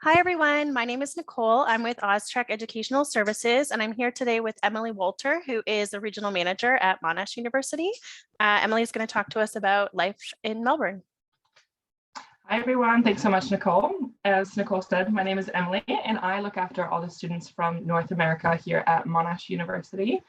Hi, everyone. My name is Nicole. I'm with Oztrek Educational Services, and I'm here today with Emily Walter, who is the regional manager at Monash University. Emily is going to talk to us about life in Melbourne. Hi, everyone. Thanks so much, Nicole. As Nicole said, my name is Emily, and I look after all the students from North America here at Monash University.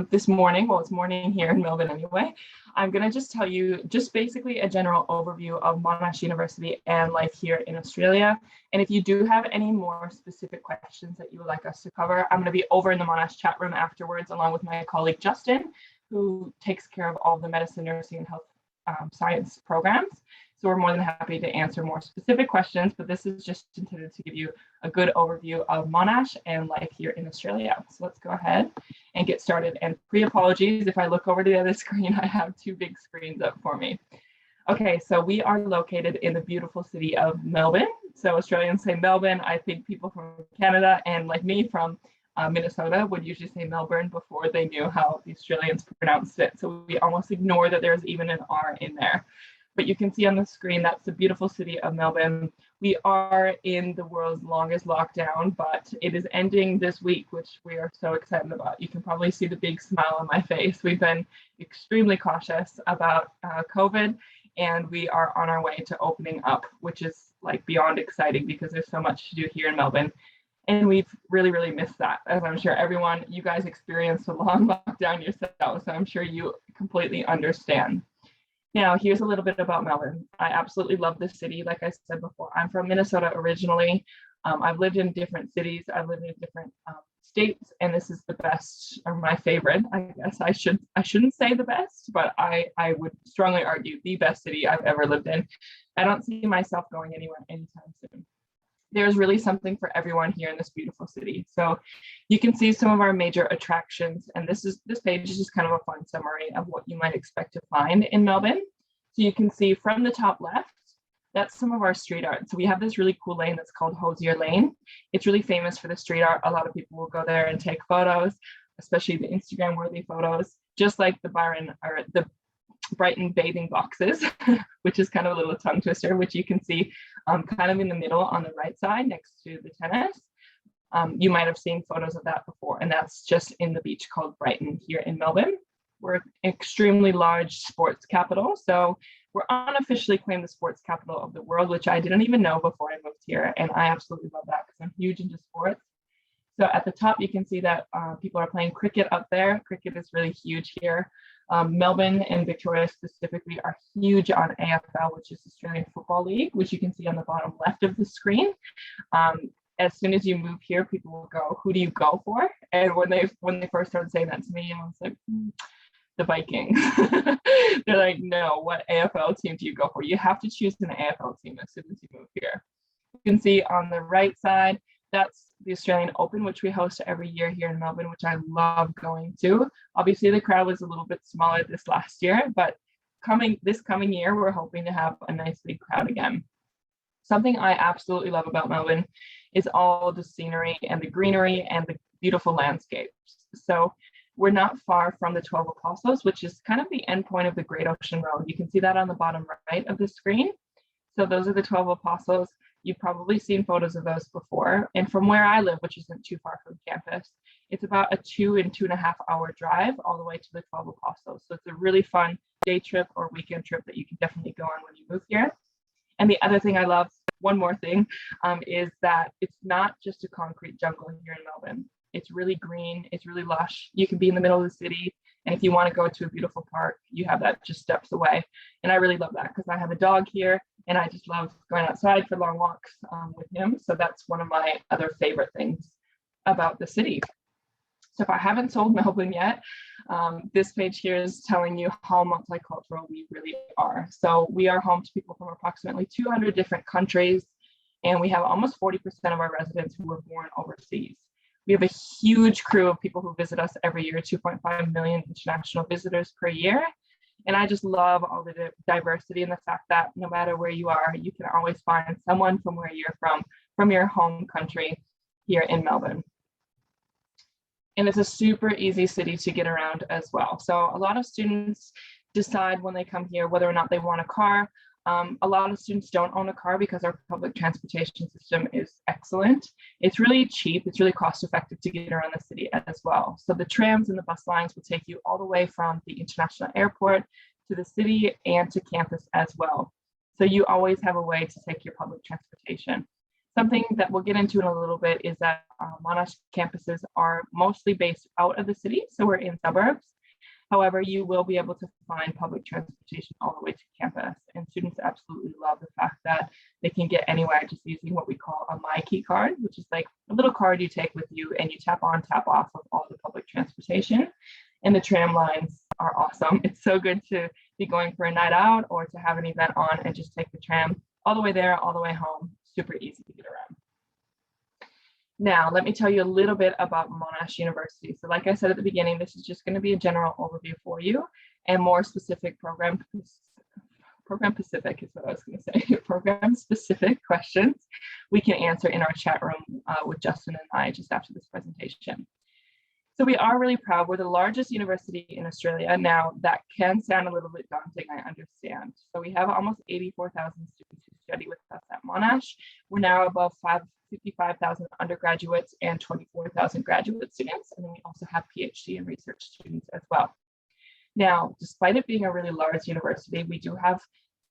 This morning, well, it's morning here in Melbourne anyway, I'm going to just tell you just basically a general overview of Monash University and life here in Australia. And if you do have any more specific questions that you would like us to cover, I'm going to be over in the Monash chat room afterwards, along with my colleague Justin, who takes care of all the medicine, nursing, and health science programs. So we're more than happy to answer more specific questions, but this is just intended to give you a good overview of Monash and life here in Australia. So let's go ahead and get started. And pre-apologies, if I look over to the other screen, I have two big screens up for me. Okay, so we are located in the beautiful city of Melbourne. So Australians say Melbourne. I think people from Canada and like me from Minnesota would usually say Melbourne before they knew how the Australians pronounced it. So we almost ignore that there's even an R in there. But you can see on the screen, that's the beautiful city of Melbourne. We are in the world's longest lockdown, but it is ending this week, which we are so excited about. You can probably see the big smile on my face. We've been extremely cautious about COVID, and we are on our way to opening up, which is like beyond exciting because there's so much to do here in Melbourne. And we've really, really missed that, as I'm sure you guys experienced a long lockdown yourself, so I'm sure you completely understand. Now, here's a little bit about Melbourne. I absolutely love this city. Like I said before, I'm from Minnesota originally. I've lived in different cities. I've lived in different states, and this is the best, or my favorite. I guess I shouldn't say the best, but I would strongly argue the best city I've ever lived in. I don't see myself going anywhere anytime soon. There's really something for everyone here in this beautiful city. So you can see some of our major attractions, and this page is just kind of a fun summary of what you might expect to find in Melbourne. So you can see from the top left, that's some of our street art. So we have this really cool lane that's called Hosier Lane. It's really famous for the street art. A lot of people will go there and take photos, especially the Instagram worthy photos, just like the Brighton bathing boxes, which is kind of a little tongue twister, which you can see kind of in the middle on the right side next to the tennis. You might have seen photos of that before, and that's just in the beach called Brighton here in Melbourne. We're an extremely large sports capital, so we're unofficially claimed the sports capital of the world, which I didn't even know before I moved here, and I absolutely love that because I'm huge into sports. So at the top, you can see that people are playing cricket up there. Cricket is really huge here. Melbourne and Victoria specifically are huge on AFL, which is Australian Football League, which you can see on the bottom left of the screen. As soon as you move here, people will go, "Who do you go for?" And when they first started saying that to me, I was like, "The Vikings." They're like, "No, what AFL team do you go for? You have to choose an AFL team as soon as you move here." You can see on the right side, that's the Australian Open, which we host every year here in Melbourne, which I love going to. Obviously, the crowd was a little bit smaller this last year, but this coming year, we're hoping to have a nice big crowd again. Something I absolutely love about Melbourne is all the scenery and the greenery and the beautiful landscapes. So we're not far from the 12 Apostles, which is kind of the end point of the Great Ocean Road. You can see that on the bottom right of the screen. So those are the 12 Apostles. You've probably seen photos of those before. And from where I live, which isn't too far from campus, it's about a 2.5 hour drive all the way to the 12 Apostles. So it's a really fun day trip or weekend trip that you can definitely go on when you move here. And the other thing I love, one more thing, is that it's not just a concrete jungle here in Melbourne. It's really green, it's really lush. You can be in the middle of the city, and if you want to go to a beautiful park, you have that just steps away. And I really love that because I have a dog here, and I just love going outside for long walks with him. So that's one of my other favorite things about the city. So if I haven't sold Melbourne yet, this page here is telling you how multicultural we really are. So we are home to people from approximately 200 different countries, and we have almost 40% of our residents who were born overseas. We have a huge crew of people who visit us every year, 2.5 million international visitors per year. And I just love all the diversity and the fact that no matter where you are, you can always find someone from where you're from your home country here in Melbourne. And it's a super easy city to get around as well. So a lot of students decide when they come here whether or not they want a car. A lot of students don't own a car because our public transportation system is excellent. It's really cheap. It's really cost effective to get around the city as well. So the trams and the bus lines will take you all the way from the international airport to the city and to campus as well. So you always have a way to take your public transportation. Something that we'll get into in a little bit is that Monash campuses are mostly based out of the city, so we're in suburbs. However, you will be able to find public transportation all the way to campus, and students absolutely love the fact that they can get anywhere just using what we call a My Key card, which is like a little card you take with you and you tap on, tap off of all the public transportation. And the tram lines are awesome. It's so good to be going for a night out or to have an event on and just take the tram all the way there, all the way home. Super easy to get around. Now, let me tell you a little bit about Monash University. So like I said at the beginning, this is just going to be a general overview for you, and more specific program specific is what I was going to say. Program specific questions we can answer in our chat room with Justin and I just after this presentation. So we are really proud. We're the largest university in Australia. Now, that can sound a little bit daunting, I understand. So we have almost 84,000 students who study with us at Monash. We're now above 55,000 undergraduates and 24,000 graduate students. And then we also have PhD and research students as well. Now, despite it being a really large university, we do have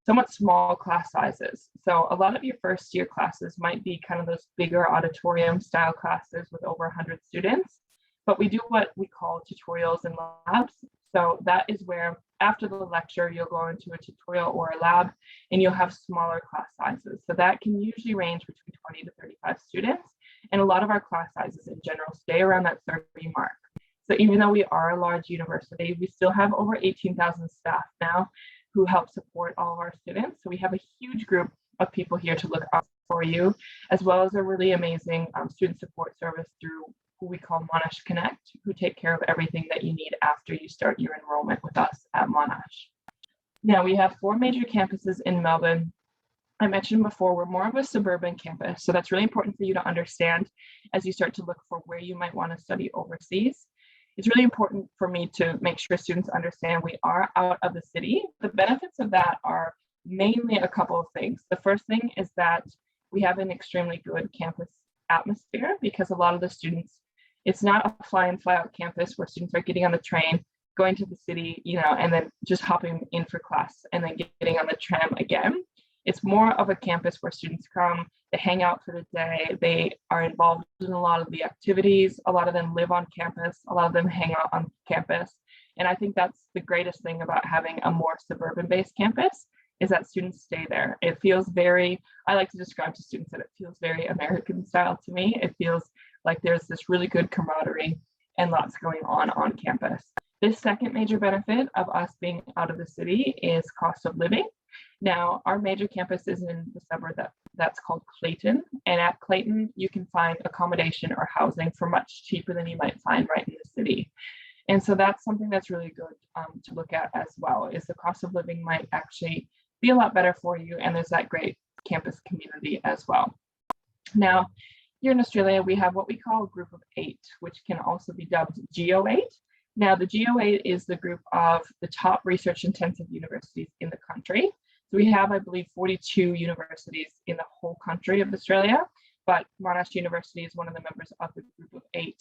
somewhat small class sizes. So a lot of your first year classes might be kind of those bigger auditorium style classes with over 100 students. But we do what we call tutorials and labs. So that is where after the lecture, you'll go into a tutorial or a lab and you'll have smaller class sizes. So that can usually range between 20 to 35 students. And a lot of our class sizes in general stay around that 30 mark. So even though we are a large university, we still have over 18,000 staff now who help support all of our students. So we have a huge group of people here to look out for you, as well as a really amazing student support service through who we call Monash Connect, who take care of everything that you need after you start your enrollment with us at Monash. Now, we have 4 major campuses in Melbourne. I mentioned before, we're more of a suburban campus, so that's really important for you to understand as you start to look for where you might want to study overseas. It's really important for me to make sure students understand we are out of the city. The benefits of that are mainly a couple of things. The first thing is that we have an extremely good campus atmosphere because a lot of the students, it's not a fly in, fly out campus where students are getting on the train, going to the city, and then just hopping in for class and then getting on the tram again. It's more of a campus where students come, they hang out for the day, they are involved in a lot of the activities, a lot of them live on campus, a lot of them hang out on campus. And I think that's the greatest thing about having a more suburban-based campus is that students stay there. It feels very, I like to describe to students that it feels very American style to me. It feels like there's this really good camaraderie and lots going on campus. This second major benefit of us being out of the city is cost of living. Now, our major campus is in the suburb that's called Clayton. And at Clayton, you can find accommodation or housing for much cheaper than you might find right in the city. And so that's something that's really good to look at as well, is the cost of living might actually be a lot better for you. And there's that great campus community as well. Now, here in Australia, we have what we call a group of 8, which can also be dubbed GO8. Now, the GO8 is the group of the top research intensive universities in the country. So we have, I believe, 42 universities in the whole country of Australia, but Monash University is one of the members of the group of 8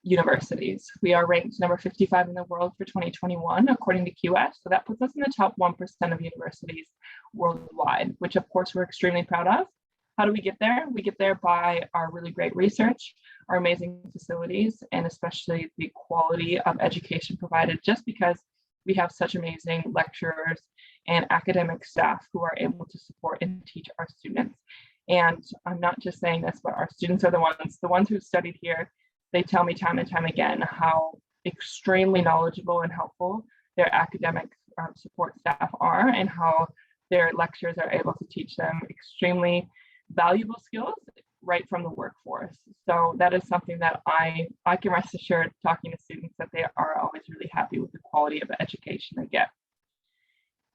universities. We are ranked number 55 in the world for 2021, according to QS. So that puts us in the top 1% of universities worldwide, which of course we're extremely proud of. How do we get there? We get there by our really great research, our amazing facilities, and especially the quality of education provided, just because we have such amazing lecturers and academic staff who are able to support and teach our students. And I'm not just saying this, but our students are the ones who studied here. They tell me time and time again how extremely knowledgeable and helpful their academic support staff are, and how their lecturers are able to teach them extremely valuable skills right from the workforce. So that is something that I can rest assured, talking to students, that they are always really happy with the quality of the education they get.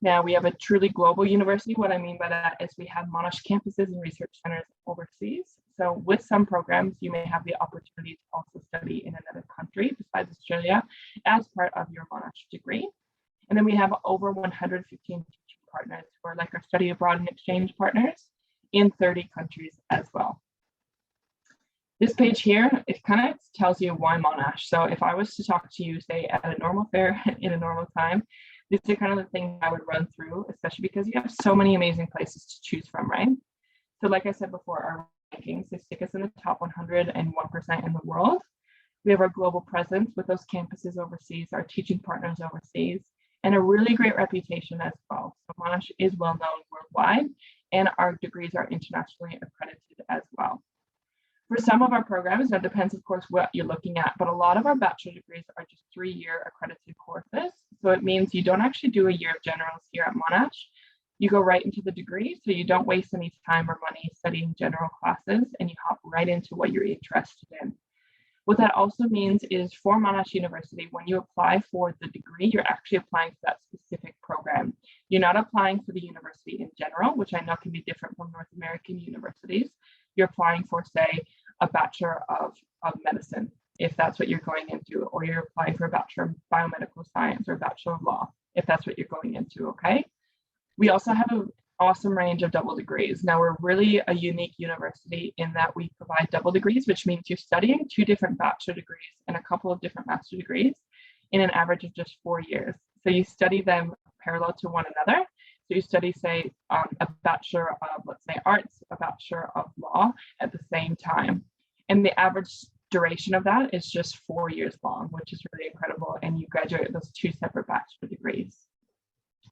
Now, we have a truly global university. What I mean by that is we have Monash campuses and research centers overseas. So with some programs, you may have the opportunity to also study in another country besides Australia as part of your Monash degree. And then we have over 115 teaching partners who are like our study abroad and exchange partners in 30 countries as well. This page here, it kind of tells you why Monash. So if I was to talk to you, say, at a normal fair in a normal time, these are kind of the things I would run through, especially because you have so many amazing places to choose from, right? So like I said before, our rankings, they stick us in the top 101% in the world. We have our global presence with those campuses overseas, our teaching partners overseas, and a really great reputation as well. So Monash is well known worldwide, and our degrees are internationally accredited as well. For some of our programs, that depends, of course, what you're looking at, but a lot of our bachelor degrees are just 3-year accredited courses. So it means you don't actually do a year of generals here at Monash. You go right into the degree, so you don't waste any time or money studying general classes, and you hop right into what you're interested in. What that also means is for Monash University, when you apply for the degree, you're actually applying for that specific program. You're not applying for the university in general, which I know can be different from North American universities. You're applying for, say, a Bachelor of Medicine, if that's what you're going into, or you're applying for a Bachelor of Biomedical Science or a Bachelor of Law, if that's what you're going into, okay? We also have an awesome range of double degrees. Now, we're really a unique university in that we provide double degrees, which means you're studying 2 different bachelor degrees and a couple of different master degrees in an average of just 4 years. So you study them parallel to one another. So you study, say, a Bachelor of, let's say, Arts, a Bachelor of Law at the same time. And the average duration of that is just 4 years long, which is really incredible. And you graduate those 2 separate bachelor degrees.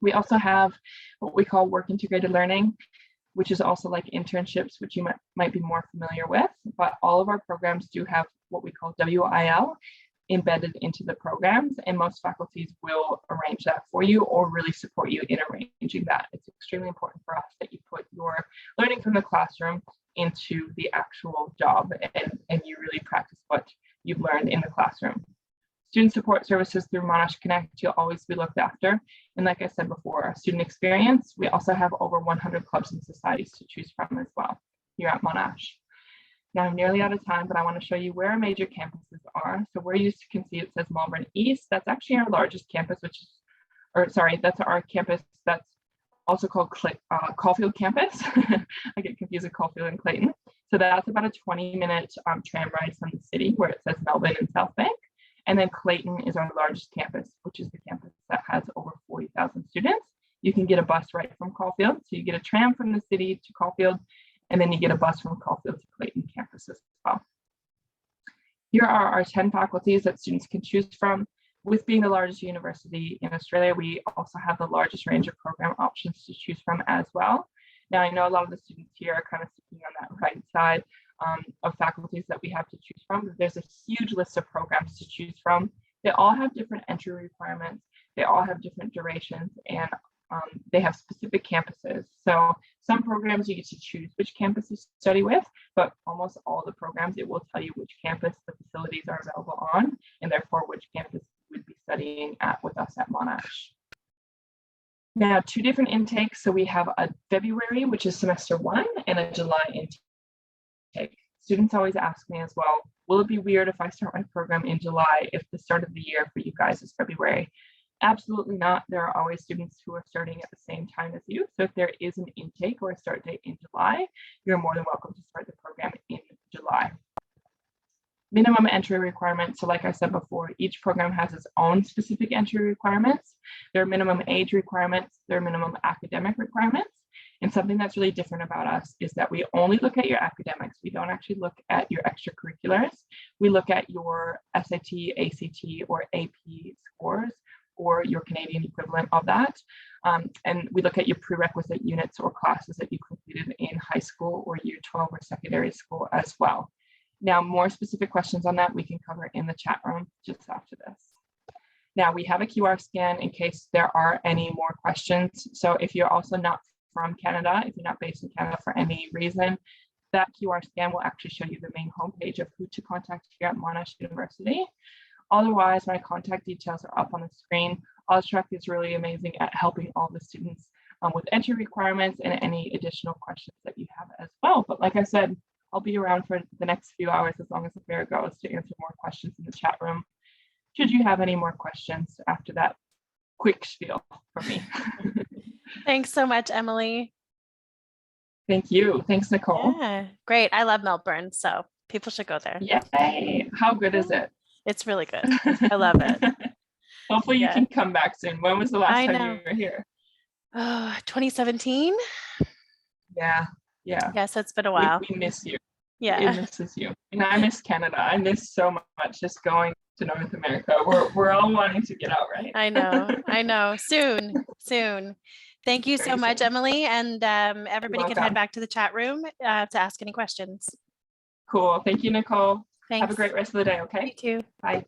We also have what we call work integrated learning, which is also like internships, which you might be more familiar with. But all of our programs do have what we call WIL embedded into the programs, and most faculties will arrange that for you or really support you in arranging that. It's extremely important for us that you put your learning from the classroom into the actual job and you really practice what you've learned in the classroom. Student support services through Monash Connect, you'll always be looked after. And like I said before, our student experience, we also have over 100 clubs and societies to choose from as well here at Monash. Now I'm nearly out of time, but I want to show you where our major campuses are. So where you can see it says Melbourne East, that's actually our largest campus, that's our campus that's also called Caulfield campus. I get confused with Caulfield and Clayton. So that's about a 20-minute tram ride from the city where it says Melbourne and South Bank. And then Clayton is our largest campus, which is the campus that has over 40,000 students. You can get a bus right from Caulfield. So you get a tram from the city to Caulfield, and then you get a bus from Caulfield to Clayton campus as well. Here are our 10 faculties that students can choose from. With being the largest university in Australia, we also have the largest range of program options to choose from as well. Now, I know a lot of the students here are kind of sitting on that right side of faculties that we have to choose from, but there's a huge list of programs to choose from. They all have different entry requirements. They all have different durations, and they have specific campuses. So some programs you get to choose which campus you study with, but almost all the programs, it will tell you which campus the facilities are available on, and therefore which campus you would be studying at with us at Monash. Now, 2 different intakes. So we have a February, which is semester 1, and a July intake. Students always ask me as well, will it be weird if I start my program in July if the start of the year for you guys is February? Absolutely not. There are always students who are starting at the same time as you. So if there is an intake or a start date in July, you're more than welcome to start the program in July. Minimum entry requirements. So like I said before, each program has its own specific entry requirements. There are minimum age requirements. There are minimum academic requirements. And something that's really different about us is that we only look at your academics. We don't actually look at your extracurriculars. We look at your SAT, ACT, or AP scores, or your Canadian equivalent of that. And we look at your prerequisite units or classes that you completed in high school or year 12 or secondary school as well. Now, more specific questions on that we can cover in the chat room just after this. Now, we have a QR scan in case there are any more questions. So if you're also not from Canada, if you're not based in Canada for any reason, that QR scan will actually show you the main homepage of who to contact here at Monash University. Otherwise, my contact details are up on the screen. Austrac is really amazing at helping all the students with entry requirements and any additional questions that you have as well. But like I said, I'll be around for the next few hours as long as the fair goes to answer more questions in the chat room. Should you have any more questions after that quick spiel from me? Thanks so much, Emily. Thank you. Thanks, Nicole. Yeah, great. I love Melbourne, so people should go there. Yay. How good is it? It's really good. I love it. Hopefully you Yeah. can come back soon. When was the last I time know. you were here? Oh, 2017. Yeah. Yeah, so it's been a We, while. we miss you. It Yeah, misses you. And I miss Canada. I miss so much just going to North America. We're all wanting to get out, right? I know. I know. Soon, soon. Thank you so Very much, soon. Emily. And everybody can head welcome. back to the chat room to ask any questions. Cool. Thank you, Nicole. Have a Thanks. great rest of the day, okay? You too. Bye.